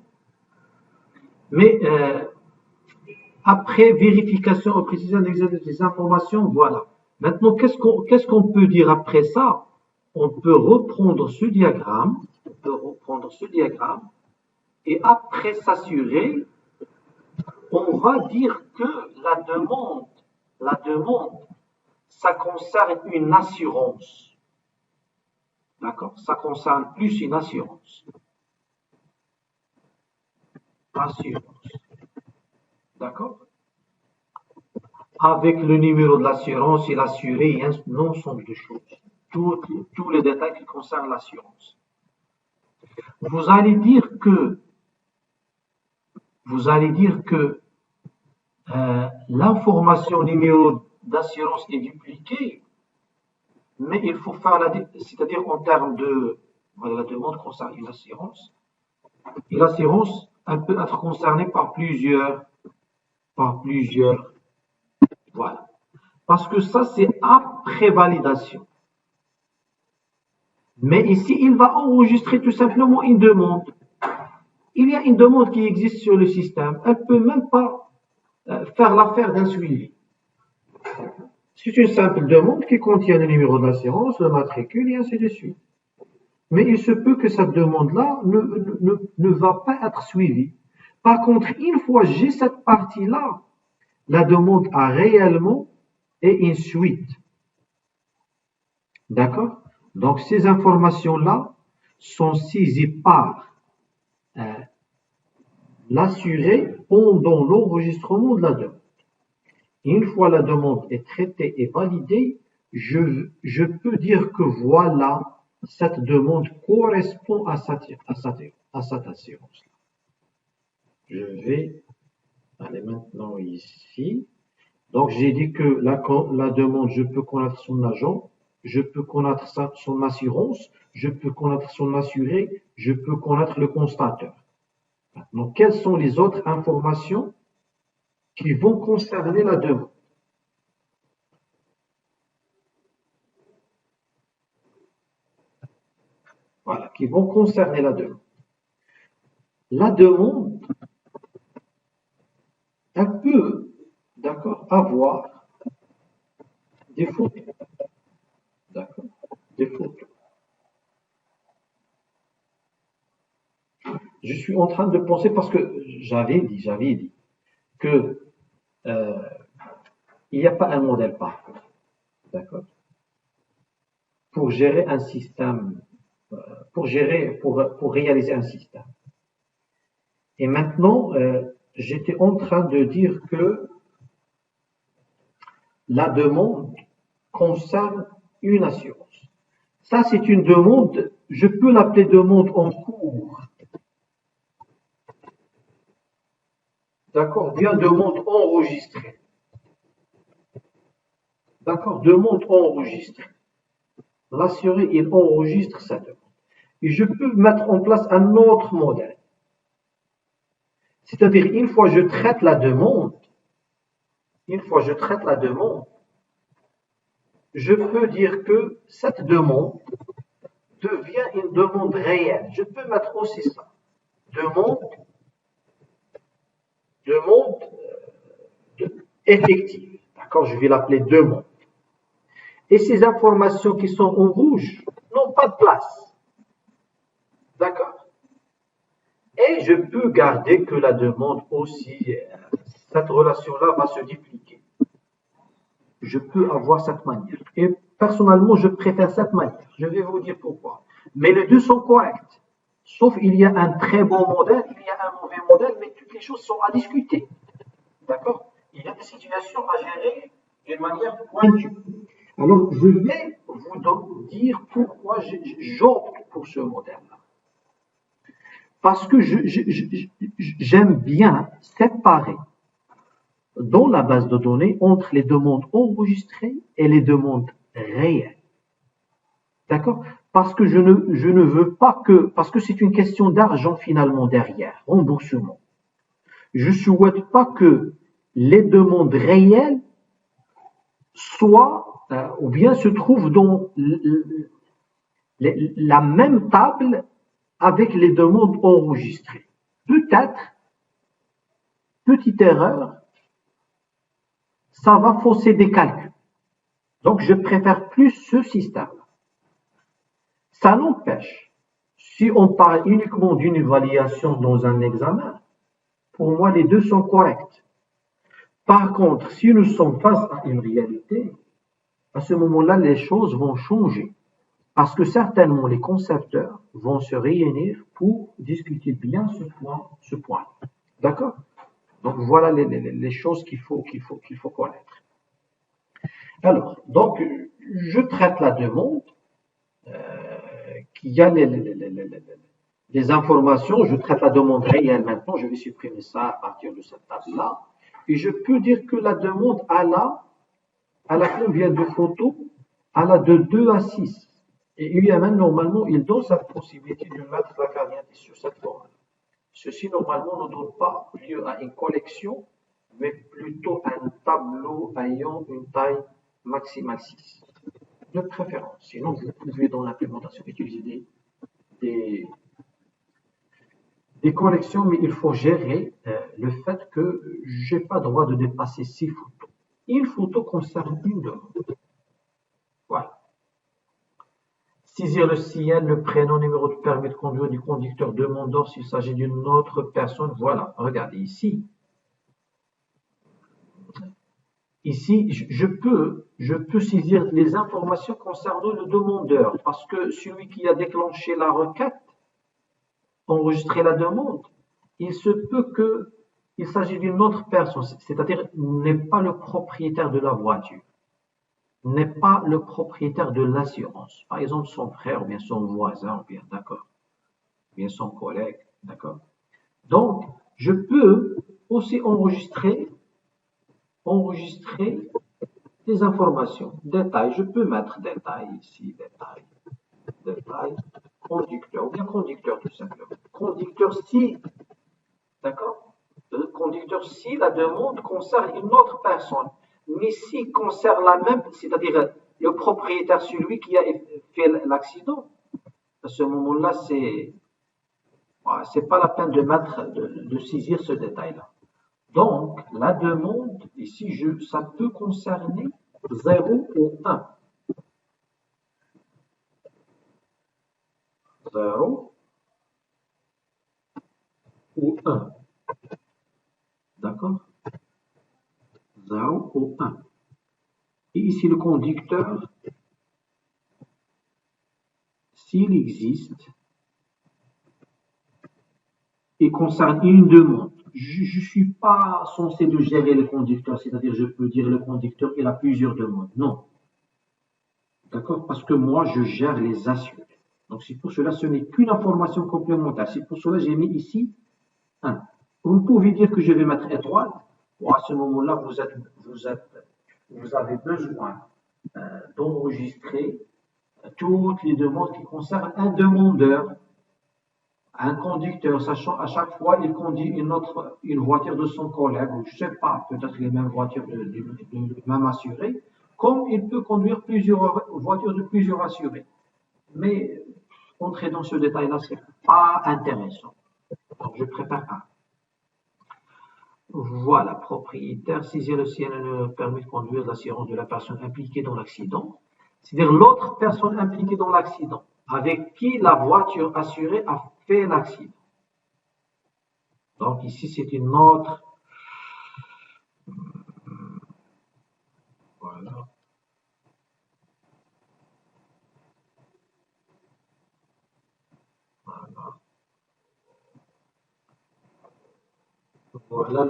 Mais après vérification ou précision des informations, voilà. Maintenant, qu'est-ce qu'on peut dire après ça? On peut reprendre ce diagramme, et après s'assurer, on va dire que la demande, ça concerne une assurance. D'accord? Ça concerne plus une assurance. Assurance. D'accord? Avec le numéro de l'assurance et l'assuré et un ensemble de choses. Tous les détails qui concernent l'assurance. Vous allez dire que l'information numéro d'assurance est dupliquée, mais il faut faire c'est-à-dire en termes de voilà, la demande concerne une assurance. Et l'assurance, elle peut être concernée par plusieurs. Voilà. Parce que ça, c'est après validation. Mais ici, il va enregistrer tout simplement une demande. Il y a une demande qui existe sur le système. Elle ne peut même pas faire l'affaire d'un suivi. C'est une simple demande qui contient le numéro d'assurance, le matricule et ainsi de suite. Mais il se peut que cette demande-là ne va pas être suivie. Par contre, une fois que j'ai cette partie-là, la demande a réellement une suite. D'accord? Donc, ces informations-là sont saisies par l'assuré pendant l'enregistrement de la demande. Une fois la demande est traitée et validée, je peux dire que voilà, cette demande correspond à cette assurance. Je vais aller maintenant ici. Donc, j'ai dit que la demande, je peux connaître son agent, je peux connaître son assurance, je peux connaître son assuré, je peux connaître le constateur. Maintenant, quelles sont les autres informations qui vont concerner la demande? Voilà, qui vont concerner la demande. La demande, elle peut, d'accord, avoir des photos. D'accord, des photos. Je suis en train de penser parce que j'avais dit que il n'y a pas un modèle parfait. D'accord? Pour gérer un système, pour réaliser un système. Et maintenant, j'étais en train de dire que la demande concerne une assurance. Ça, c'est une demande, je peux l'appeler demande en cours. D'accord? Bien demande enregistrée. D'accord? Demande enregistrée. L'assuré, il enregistre sa demande. Et je peux mettre en place un autre modèle. C'est-à-dire, une fois que je traite la demande, je peux dire que cette demande devient une demande réelle. Je peux mettre aussi ça. Demande effective. D'accord? Je vais l'appeler demande. Et ces informations qui sont en rouge n'ont pas de place. D'accord? Et je peux garder que la demande aussi, cette relation-là va se dupliquer. Je peux avoir cette manière. Et personnellement, je préfère cette manière. Je vais vous dire pourquoi. Mais les deux sont corrects. Sauf il y a un très bon modèle, il y a un mauvais modèle, mais toutes les choses sont à discuter. D'accord? Il y a des situations à gérer d'une manière pointue. Alors, je vais vous dire pourquoi j'opte pour ce modèle-là. Parce que j'aime bien séparer dans la base de données entre les demandes enregistrées et les demandes réelles. D'accord? Parce que je ne veux pas parce que c'est une question d'argent finalement derrière, remboursement. Je ne souhaite pas que les demandes réelles soient ou bien se trouvent dans la même table avec les demandes enregistrées. Peut-être, petite erreur, ça va fausser des calculs. Donc, je préfère plus ce système-là. Ça n'empêche, si on parle uniquement d'une évaluation dans un examen, pour moi, les deux sont corrects. Par contre, si nous sommes face à une réalité, à ce moment-là, les choses vont changer. Parce que certainement, les concepteurs vont se réunir pour discuter bien ce point. D'accord? Donc, voilà les choses qu'il faut connaître. Alors, donc, je traite la demande, qu'il y a les informations, je traite la demande réelle maintenant, je vais supprimer ça à partir de cette table-là, et je peux dire que la demande à la combien de photos? À la de 2 à 6. Et UML, normalement, il donne cette possibilité de mettre la carte sur cette forme. Ceci, normalement, ne donne pas lieu à une collection, mais plutôt à un tableau ayant une taille maximale 6. De préférence. Sinon, vous pouvez, dans l'implémentation, utiliser des collections, mais il faut gérer le fait que je n'ai pas le droit de dépasser 6 photos. Une photo concerne une demande. Voilà. Saisir le signal, le prénom, numéro de permis de conduire du conducteur demandeur s'il s'agit d'une autre personne. Voilà, regardez ici. Ici, je peux saisir les informations concernant le demandeur parce que celui qui a déclenché la requête, enregistré la demande, il se peut qu'il s'agisse d'une autre personne, c'est-à-dire n'est pas le propriétaire de la voiture, n'est pas le propriétaire de l'assurance. Par exemple, son frère, ou bien son voisin, ou bien, d'accord, ou bien son collègue, d'accord. Donc, je peux aussi enregistrer des informations, détails. Je peux mettre détails ici, détails, conducteur, ou bien conducteur tout simplement. Conducteur si, d'accord? Conducteur si la demande concerne une autre personne, mais si concerne la même, c'est-à-dire le propriétaire, celui qui a fait l'accident, à ce moment-là, c'est pas la peine de saisir ce détail-là. Donc, la demande, ici, ça peut concerner 0 ou 1. 0 ou 1. D'accord? 0 ou 1. Et ici, le conducteur, s'il existe, il concerne une demande. Je ne suis pas censé de gérer le conducteur, c'est-à-dire je peux dire le conducteur, il a plusieurs demandes. Non. D'accord? Parce que moi, je gère les assurés. Donc, c'est pour cela, ce n'est qu'une information complémentaire. C'est pour cela que j'ai mis ici 1. Vous pouvez dire que je vais mettre étoile. Bon, à ce moment-là, vous avez besoin d'enregistrer toutes les demandes qui concernent un demandeur, un conducteur, sachant à chaque fois il conduit une voiture de son collègue, ou je ne sais pas, peut-être les mêmes voitures du même assuré, comme il peut conduire plusieurs voitures de plusieurs assurés. Mais entrer dans ce détail-là, ce n'est pas intéressant. Donc je préfère un. Voilà, propriétaire, saisir le CNE le permis de conduire l'assurance de la personne impliquée dans l'accident, c'est-à-dire l'autre personne impliquée dans l'accident, avec qui la voiture assurée a fait l'accident. Donc ici, c'est une autre. Voilà. Voilà. Voilà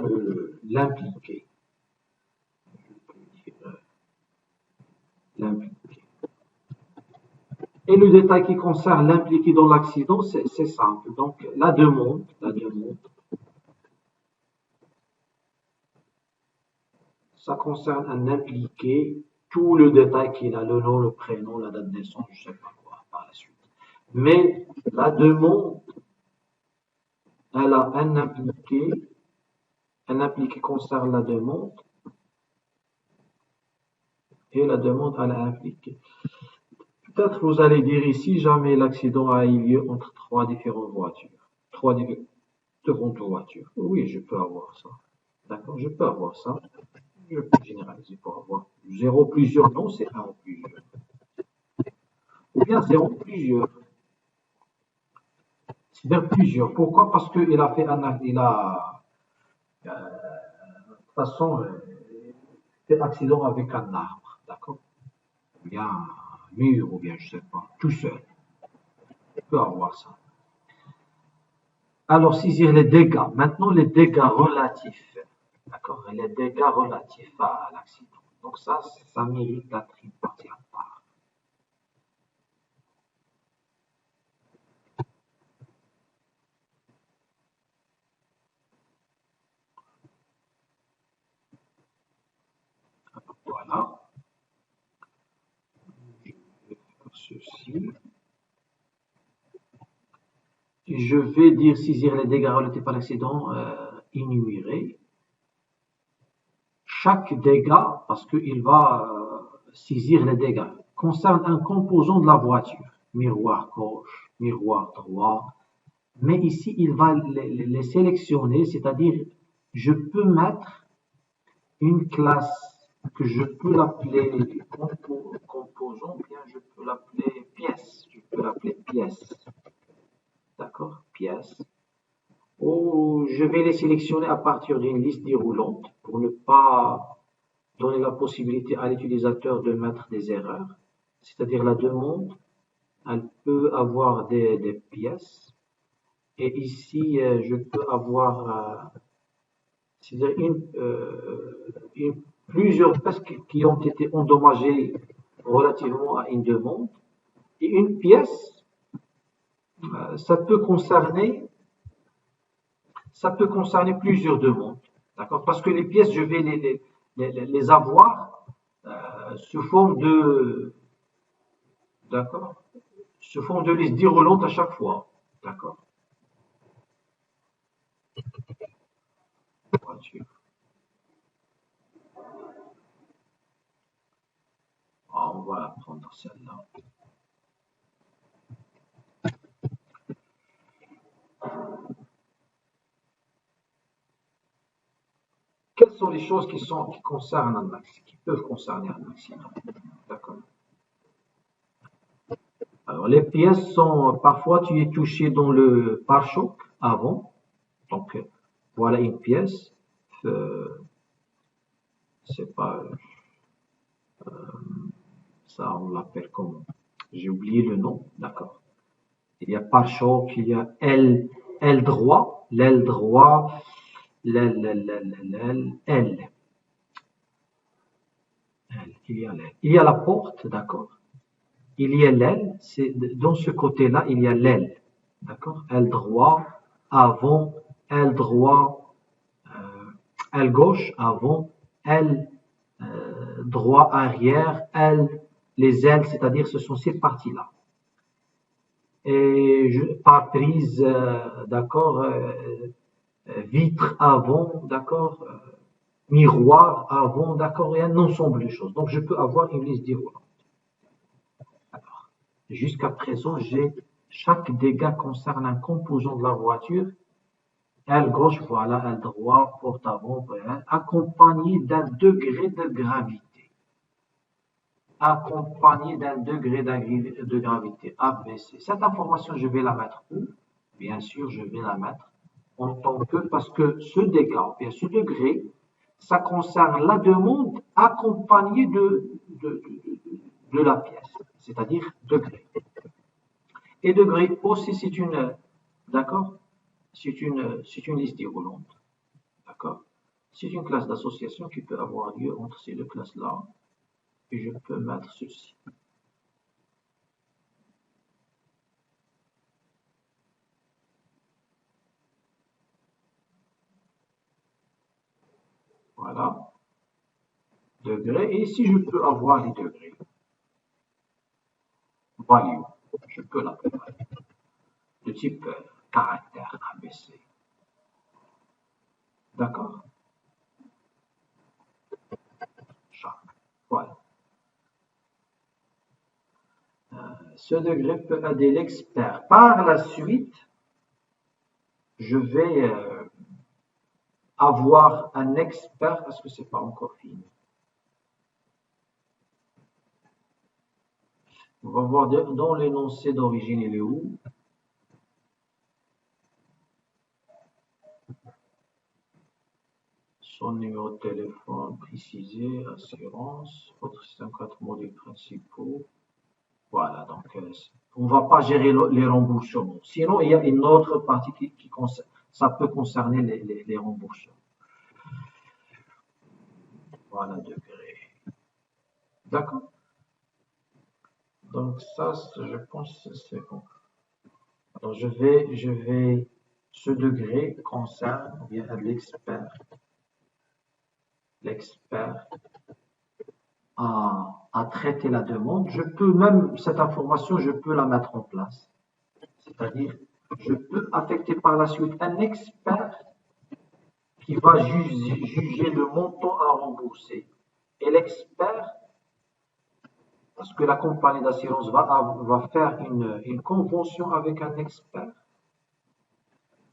l'impliqué. L'impliqué. Et le détail qui concerne l'impliqué dans l'accident, c'est simple. Donc, la demande, ça concerne un impliqué, tout le détail qu'il a, le nom, le prénom, la date de naissance, je ne sais pas quoi, par la suite. Mais la demande, elle a un impliqué concerne la demande, et la demande, elle a impliqué. Peut-être vous allez dire ici, jamais l'accident a eu lieu entre trois différentes voitures. Trois différentes voitures. Oui, je peux avoir ça. D'accord, je peux avoir ça. Je peux généraliser pour avoir zéro plusieurs. Non, c'est un ou plusieurs. Ou bien zéro plusieurs. C'est bien plusieurs. Pourquoi? Parce qu'il a fait de toute façon, fait accident avec un arbre. D'accord? Ou bien un mur, ou bien je sais pas. Tout seul. Je peux avoir ça. Alors, saisir les dégâts. Maintenant, les dégâts relatifs. D'accord? Les dégâts relatifs à l'accident. Donc ça mérite d'être une partie à part. Voilà. Je vais faire ceci. Je vais dire saisir les dégâts relatifs à l'accident, énumérer. Chaque dégât, parce qu'il va saisir les dégâts, concerne un composant de la voiture. Miroir gauche, miroir droit. Mais ici, il va les sélectionner, c'est-à-dire, je peux mettre une classe que je peux l'appeler composant, bien je peux l'appeler pièce. Je peux l'appeler pièce. D'accord? Pièce. Ou je vais les sélectionner à partir d'une liste déroulante pour ne pas donner la possibilité à l'utilisateur de mettre des erreurs. C'est-à-dire la demande, elle peut avoir des pièces. Et ici, je peux avoir c'est-à-dire plusieurs pièces qui ont été endommagées relativement à une demande. Et une pièce, ça peut concerner plusieurs demandes. D'accord? Parce que les pièces, je vais les avoir sous forme de, d'accord? Sous forme de liste déroulante à chaque fois. D'accord? Voiture. Ah, on va prendre celle-là. Quelles sont les choses qui concernent un accident, qui peuvent concerner un accident? D'accord. Alors, les pièces sont, parfois tu es touché dans le pare-choc avant. Donc, voilà une pièce. C'est pas, ça, on l'appelle comment? J'ai oublié le nom. D'accord. Il y a pare-choc, il y a aile droit, l'aile droit, l'aile. Il y a la porte, d'accord? Il y a l'aile, c'est dans ce côté-là, il y a l'aile, d'accord? Aile droit, avant, aile droit, aile gauche, avant, aile droit, arrière, aile, les ailes, c'est-à-dire ce sont ces parties-là. Et pare-brise, d'accord, vitre avant, d'accord, miroir avant, d'accord, et un ensemble de choses. Donc je peux avoir une liste déroulante. Jusqu'à présent, chaque dégât concerne un composant de la voiture. Aile gauche, voilà, aile droite, porte avant, accompagné d'un degré de gravité. Accompagné d'un degré de gravité ABC. Cette information, je vais la mettre où? Bien sûr, je vais la mettre en tant que, parce que ce dégât, bien ce degré, ça concerne la demande accompagnée de la pièce, c'est-à-dire degré. Et degré aussi, c'est une, d'accord? C'est une liste déroulante, d'accord? C'est une classe d'association qui peut avoir lieu entre ces deux classes-là. Et je peux mettre ceci. Voilà. Degré. Et ici, je peux avoir les degrés. Value. Je peux l'appeler value. De type caractère ABC. D'accord? Chaque. Voilà. ce degré peut aider l'expert. Par la suite, je vais avoir un expert, parce que c'est pas encore fini. On va voir dans l'énoncé d'origine, il est où? Son numéro de téléphone, précisé, assurance, votre système 4 modules principaux. Voilà, donc on ne va pas gérer les remboursements. Sinon, il y a une autre partie qui concerne, ça peut concerner les remboursements. Voilà, degré. D'accord? Donc ça, je pense que c'est bon. Alors je vais, ce degré concerne bien l'expert. L'expert a traité la demande. Je peux même, cette information, je peux la mettre en place. C'est-à-dire, je peux affecter par la suite un expert qui va juger le montant à rembourser. Et l'expert, parce que la compagnie d'assurance va faire une convention avec un expert.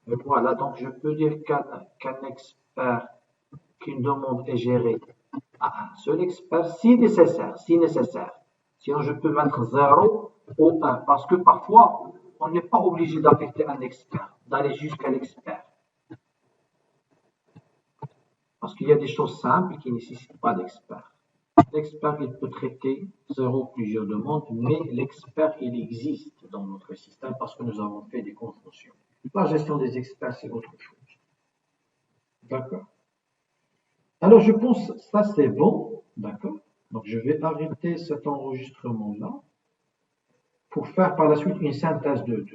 Et voilà, donc je peux dire qu'un expert, qu'une demande est gérée à un seul expert, si nécessaire. Sinon, je peux mettre 0 ou 1, parce que parfois, on n'est pas obligé d'affecter un expert, d'aller jusqu'à l'expert. Parce qu'il y a des choses simples qui ne nécessitent pas d'expert. L'expert, il peut traiter 0 ou plusieurs demandes, mais l'expert, il existe dans notre système parce que nous avons fait des conventions. La gestion des experts, c'est autre chose. D'accord? Alors, je pense que ça, c'est bon. D'accord? Donc, je vais arrêter cet enregistrement-là pour faire par la suite une synthèse de